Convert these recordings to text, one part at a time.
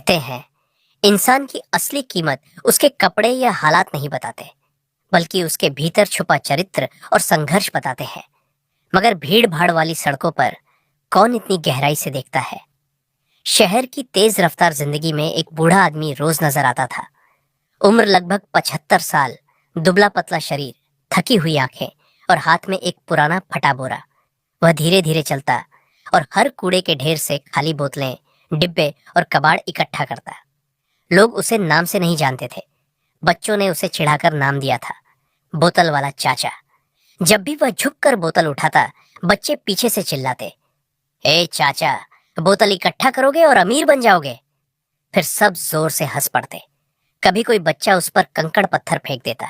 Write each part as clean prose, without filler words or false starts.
कहते हैं इंसान की असली कीमत उसके कपड़े या हालात नहीं बताते, बल्कि उसके भीतर छुपा चरित्र और संघर्ष बताते हैं। मगर भीड़ भाड़ वाली सड़कों पर कौन इतनी गहराई से देखता है। शहर की तेज रफ्तार जिंदगी में एक बूढ़ा आदमी रोज नजर आता था। उम्र लगभग 75 साल, दुबला पतला शरीर, थकी हुई आंखें और हाथ में एक पुराना फटा बोरा। वह धीरे धीरे चलता और हर कूड़े के ढेर से खाली बोतलें, डिब्बे और कबाड़ इकट्ठा करता। लोग उसे नाम से नहीं जानते थे। बच्चों ने उसे चिढ़ाकर नाम दिया था, बोतल वाला चाचा। जब भी वह झुककर बोतल उठाता, बच्चे पीछे से चिल्लाते, ए चाचा, बोतल इकट्ठा करोगे और अमीर बन जाओगे। फिर सब जोर से हंस पड़ते। कभी कोई बच्चा उस पर कंकड़ पत्थर फेंक देता।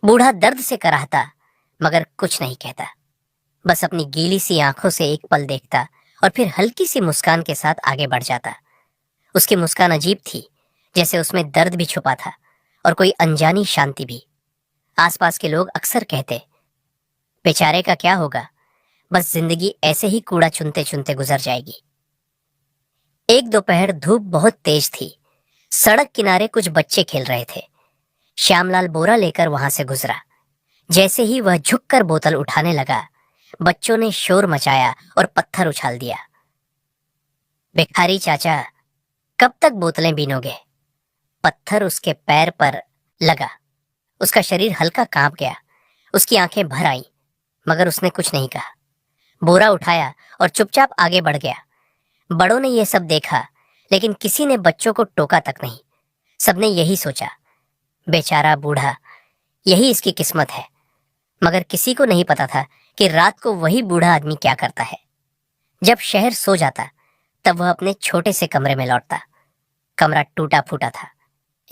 बूढ़ा दर्द से कराहता, मगर कुछ नहीं कहता। बस अपनी गीली सी आंखों से एक पल देखता और फिर हल्की सी मुस्कान के साथ आगे बढ़ जाता। उसकी मुस्कान अजीब थी, जैसे उसमें दर्द भी छुपा था और कोई अनजानी शांति भी। आसपास के लोग अक्सर कहते, बेचारे का क्या होगा, बस जिंदगी ऐसे ही कूड़ा चुनते चुनते गुजर जाएगी। एक दोपहर धूप बहुत तेज थी। सड़क किनारे कुछ बच्चे खेल रहे थे। श्यामलाल बोरा लेकर वहां से गुजरा। जैसे ही वह झुककर बोतल उठाने लगा, बच्चों ने शोर मचाया और पत्थर उछाल दिया। भिखारी चाचा, कब तक बोतलें बीनोगे? पत्थर उसके पैर पर लगा। उसका शरीर हल्का कांप गया। उसकी आंखें भर आईं, मगर उसने कुछ नहीं कहा। बोरा उठाया और चुपचाप आगे बढ़ गया। बड़ों ने यह सब देखा, लेकिन किसी ने बच्चों को टोका तक नहीं। सबने यही सोचा, बेचारा बूढ़ा, यही इसकी किस्मत है। मगर किसी को नहीं पता था कि रात को वही बूढ़ा आदमी क्या करता है। जब शहर सो जाता, तब वह अपने छोटे से कमरे में लौटता। कमरा टूटा फूटा था।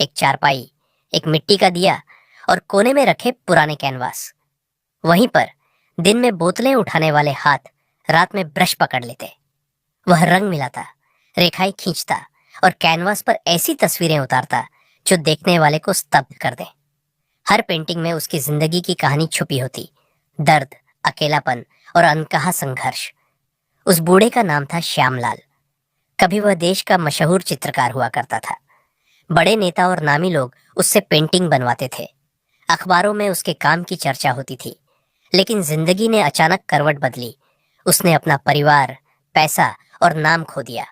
एक चारपाई, एक मिट्टी का दिया और कोने में रखे पुराने कैनवास। वहीं पर दिन में बोतलें उठाने वाले हाथ रात में ब्रश पकड़ लेते। वह रंग मिलाता, रेखाएं खींचता और कैनवास पर ऐसी तस्वीरें उतारता जो देखने वाले को स्तब्ध कर दे। हर पेंटिंग में उसकी जिंदगी की कहानी छुपी होती, दर्द, अकेलापन और अनकहा संघर्ष। उस बूढ़े का नाम था श्यामलाल। कभी वह देश का मशहूर चित्रकार हुआ करता था। बड़े नेता और नामी लोग उससे पेंटिंग बनवाते थे। अखबारों में उसके काम की चर्चा होती थी। लेकिन जिंदगी ने अचानक करवट बदली। उसने अपना परिवार, पैसा और नाम खो दिया।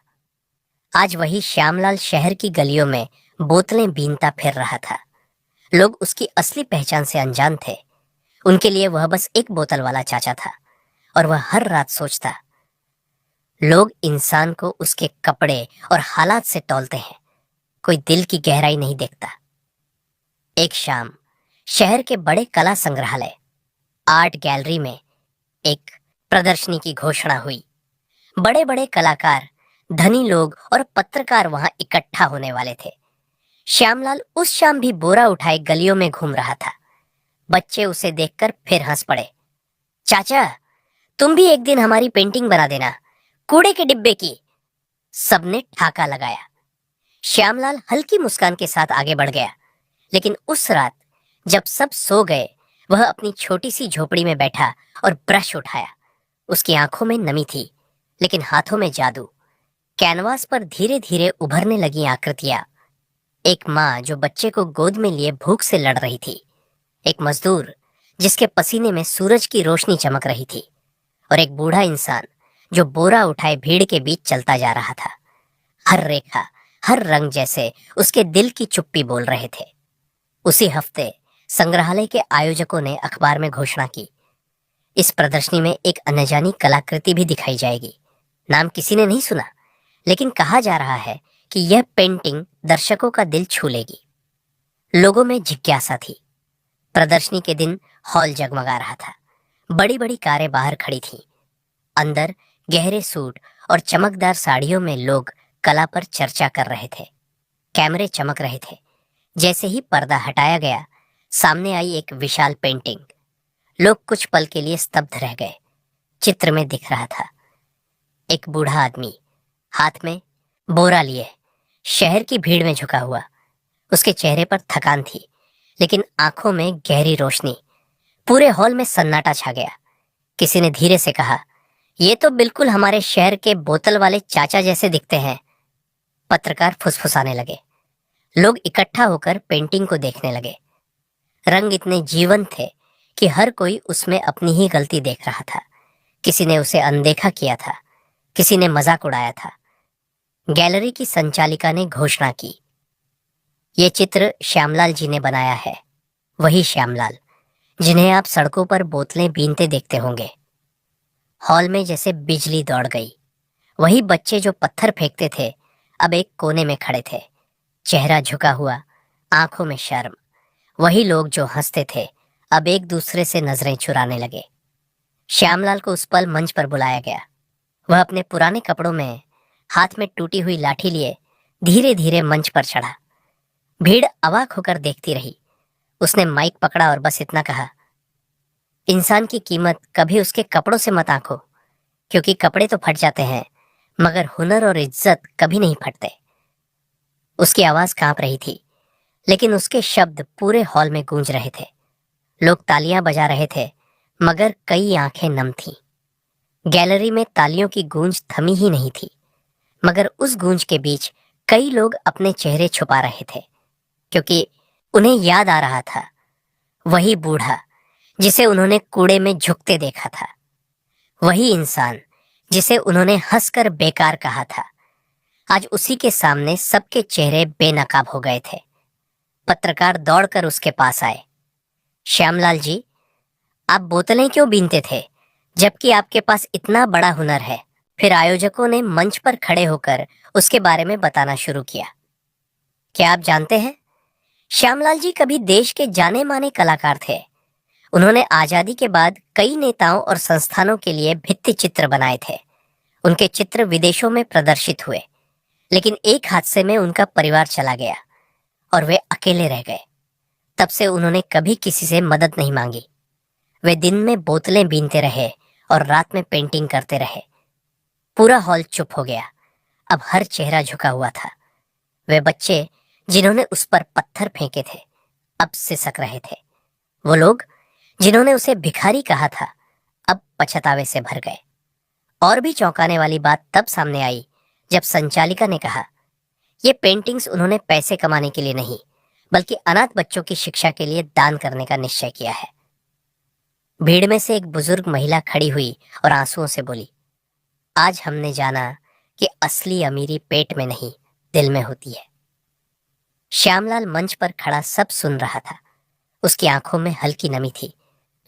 आज वही श्यामलाल शहर की गलियों में बोतलें बीनता फिर रहा था। लोग उसकी असली पहचान से अनजान थे। उनके लिए वह बस एक बोतल वाला चाचा था। और वह हर रात सोचता, लोग इंसान को उसके कपड़े और हालात से तौलते हैं, कोई दिल की गहराई नहीं देखता। एक शाम शहर के बड़े कला संग्रहालय, आर्ट गैलरी में एक प्रदर्शनी की घोषणा हुई। बड़े बड़े कलाकार, धनी लोग और पत्रकार वहां इकट्ठा होने वाले थे। श्यामलाल उस शाम भी बोरा उठाए गलियों में घूम रहा था। बच्चे उसे देखकर फिर हंस पड़े। चाचा, तुम भी एक दिन हमारी पेंटिंग बना देना, कूड़े के डिब्बे की। सबने ठाका लगाया। श्यामलाल हल्की मुस्कान के साथ आगे बढ़ गया। लेकिन उस रात जब सब सो गए, वह अपनी छोटी सी झोपड़ी में बैठा और ब्रश उठाया। उसकी आंखों में नमी थी, लेकिन हाथों में जादू। कैनवास पर धीरे धीरे उभरने लगी आकृतियां। एक माँ जो बच्चे को गोद में लिए भूख से लड़ रही थी। एक मजदूर जिसके पसीने में सूरज की रोशनी चमक रही थी। और एक बूढ़ा इंसान जो बोरा उठाए भीड़ के बीच चलता जा रहा था। हर रेखा, हर रंग जैसे उसके दिल की चुप्पी बोल रहे थे। उसी हफ्ते संग्रहालय के आयोजकों ने अखबार में घोषणा की, इस प्रदर्शनी में एक अनजानी कलाकृति भी दिखाई जाएगी। नाम किसी ने नहीं सुना, लेकिन कहा जा रहा है कि यह पेंटिंग दर्शकों का दिल छू लेगी। लोगों में जिज्ञासा थी। प्रदर्शनी के दिन हॉल जगमगा रहा था। बड़ी बड़ी कारें बाहर खड़ी थीं। अंदर गहरे सूट और चमकदार साड़ियों में लोग कला पर चर्चा कर रहे थे। कैमरे चमक रहे थे। जैसे ही पर्दा हटाया गया, सामने आई एक विशाल पेंटिंग। लोग कुछ पल के लिए स्तब्ध रह गए। चित्र में दिख रहा था एक बूढ़ा आदमी, हाथ में बोरा लिए, शहर की भीड़ में झुका हुआ। उसके चेहरे पर थकान थी, लेकिन आंखों में गहरी रोशनी। पूरे हॉल में सन्नाटा छा गया। किसी ने धीरे से कहा, ये तो बिल्कुल हमारे शहर के बोतल वाले चाचा जैसे दिखते हैं। पत्रकार फुसफुसाने लगे। लोग इकट्ठा होकर पेंटिंग को देखने लगे। रंग इतने जीवंत थे कि हर कोई उसमें अपनी ही गलती देख रहा था। किसी ने उसे अनदेखा किया था, किसी ने मजाक उड़ाया था। गैलरी की संचालिका ने घोषणा की, ये चित्र श्यामलाल जी ने बनाया है। वही श्यामलाल जिन्हें आप सड़कों पर बोतलें बीनते देखते होंगे। हॉल में जैसे बिजली दौड़ गई। वही बच्चे जो पत्थर फेंकते थे अब एक कोने में खड़े थे, चेहरा झुका हुआ, आंखों में शर्म। वही लोग जो हंसते थे अब एक दूसरे से नजरें चुराने लगे। श्यामलाल को उस पल मंच पर बुलाया गया। वह अपने पुराने कपड़ों में, हाथ में टूटी हुई लाठी लिए धीरे धीरे मंच पर चढ़ा। भीड़ अवाक होकर देखती रही। उसने माइक पकड़ा और बस इतना कहा, इंसान की कीमत कभी उसके कपड़ों से मत आंको, क्योंकि कपड़े तो फट जाते हैं मगर हुनर और इज्जत कभी नहीं फटते। उसकी आवाज कांप रही थी, लेकिन उसके शब्द पूरे हॉल में गूंज रहे थे। लोग तालियां बजा रहे थे मगर कई आंखें नम थीं। गैलरी में तालियों की गूंज थमी ही नहीं थी, मगर उस गूंज के बीच कई लोग अपने चेहरे छुपा रहे थे, क्योंकि उन्हें याद आ रहा था वही बूढ़ा जिसे उन्होंने कूड़े में झुकते देखा था, वही इंसान जिसे उन्होंने हंसकर बेकार कहा था। आज उसी के सामने सबके चेहरे बेनकाब हो गए थे। पत्रकार दौड़कर उसके पास आए। श्यामलाल जी, आप बोतलें क्यों बीनते थे जबकि आपके पास इतना बड़ा हुनर है? फिर आयोजकों ने मंच पर खड़े होकर उसके बारे में बताना शुरू किया। क्या आप जानते हैं, श्यामलाल जी कभी देश के जाने माने कलाकार थे। उन्होंने आजादी के बाद कई नेताओं और संस्थानों के लिए भित्ति चित्र बनाए थे। उनके चित्र विदेशों में प्रदर्शित हुए, लेकिन एक हादसे में उनका परिवार चला गया और वे अकेले रह गए। तब से उन्होंने कभी किसी से मदद नहीं मांगी। वे दिन में बोतलें बीनते रहे और रात में पेंटिंग करते रहे। पूरा हॉल चुप हो गया। अब हर चेहरा झुका हुआ था। वे बच्चे जिन्होंने उस पर पत्थर फेंके थे अब सिसक रहे थे। वो लोग जिन्होंने उसे भिखारी कहा था अब पछतावे से भर गए। और भी चौंकाने वाली बात तब सामने आई जब संचालिका ने कहा, ये पेंटिंग्स उन्होंने पैसे कमाने के लिए नहीं, बल्कि अनाथ बच्चों की शिक्षा के लिए दान करने का निश्चय किया है। भीड़ में से एक बुजुर्ग महिला खड़ी हुई और आंसुओं से बोली, आज हमने जाना कि असली अमीरी पेट में नहीं, दिल में होती है। श्यामलाल मंच पर खड़ा सब सुन रहा था। उसकी आंखों में हल्की नमी थी,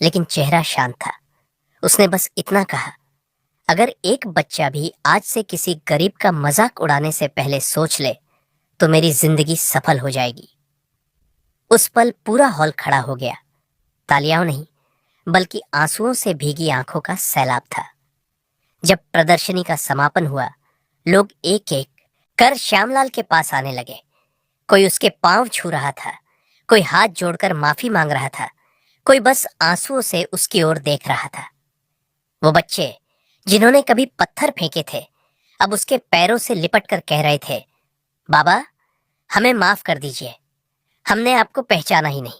लेकिन चेहरा शांत था। उसने बस इतना कहा, अगर एक बच्चा भी आज से किसी गरीब का मजाक उड़ाने से पहले सोच ले तो मेरी जिंदगी सफल हो जाएगी। उस पल पूरा हॉल खड़ा हो गया। तालियां नहीं, बल्कि आंसुओं से भीगी आंखों का सैलाब था। जब प्रदर्शनी का समापन हुआ, लोग एक एक कर श्यामलाल के पास आने लगे। कोई उसके पांव छू रहा था, कोई हाथ जोड़कर माफी मांग रहा था, कोई बस आंसुओं से उसकी ओर देख रहा था। वो बच्चे जिन्होंने कभी पत्थर फेंके थे अब उसके पैरों से लिपट कर कह रहे थे, बाबा हमें माफ कर दीजिए, हमने आपको पहचाना ही नहीं।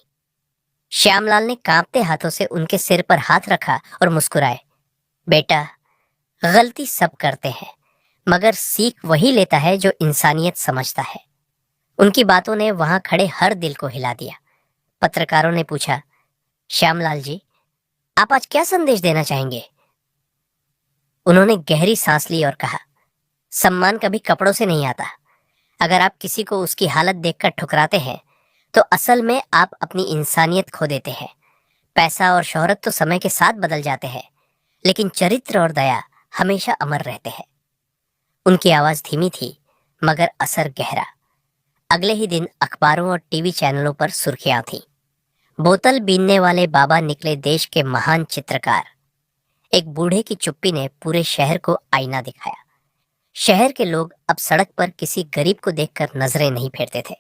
श्यामलाल ने कांपते हाथों से उनके सिर पर हाथ रखा और मुस्कुराए, बेटा गलती सब करते हैं, मगर सीख वही लेता है जो इंसानियत समझता है। उनकी बातों ने वहां खड़े हर दिल को हिला दिया। पत्रकारों ने पूछा, श्यामलाल जी आप आज क्या संदेश देना चाहेंगे? उन्होंने गहरी सांस ली और कहा, सम्मान कभी कपड़ों से नहीं आता। अगर आप किसी को उसकी हालत देखकर ठुकराते हैं तो असल में आप अपनी इंसानियत खो देते हैं। पैसा और शोहरत तो समय के साथ बदल जाते हैं, लेकिन चरित्र और दया हमेशा अमर रहते हैं। उनकी आवाज धीमी थी मगर असर गहरा। अगले ही दिन अखबारों और टीवी चैनलों पर सुर्खियां थीं। बोतल बीनने वाले बाबा निकले देश के महान चित्रकार। एक बूढ़े की चुप्पी ने पूरे शहर को आईना दिखाया। शहर के लोग अब सड़क पर किसी गरीब को देखकर नजरें नहीं फेरते थे।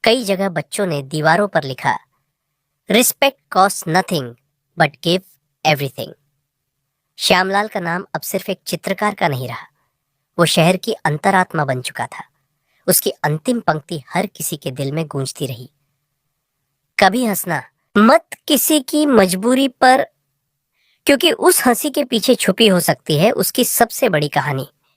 कई जगह बच्चों ने दीवारों पर लिखा, respect cost nothing but give everything. Shyamlal का नाम अब सिर्फ एक चित्रकार का नहीं रहा, वो शहर की अंतरात्मा बन चुका था। उसकी अंतिम पंक्ति हर किसी के दिल में गूंजती रही, कभी हंसना मत किसी की मजबूरी पर, क्योंकि उस हंसी के पीछे छुपी हो सकती है उसकी सबसे बड़ी कहानी।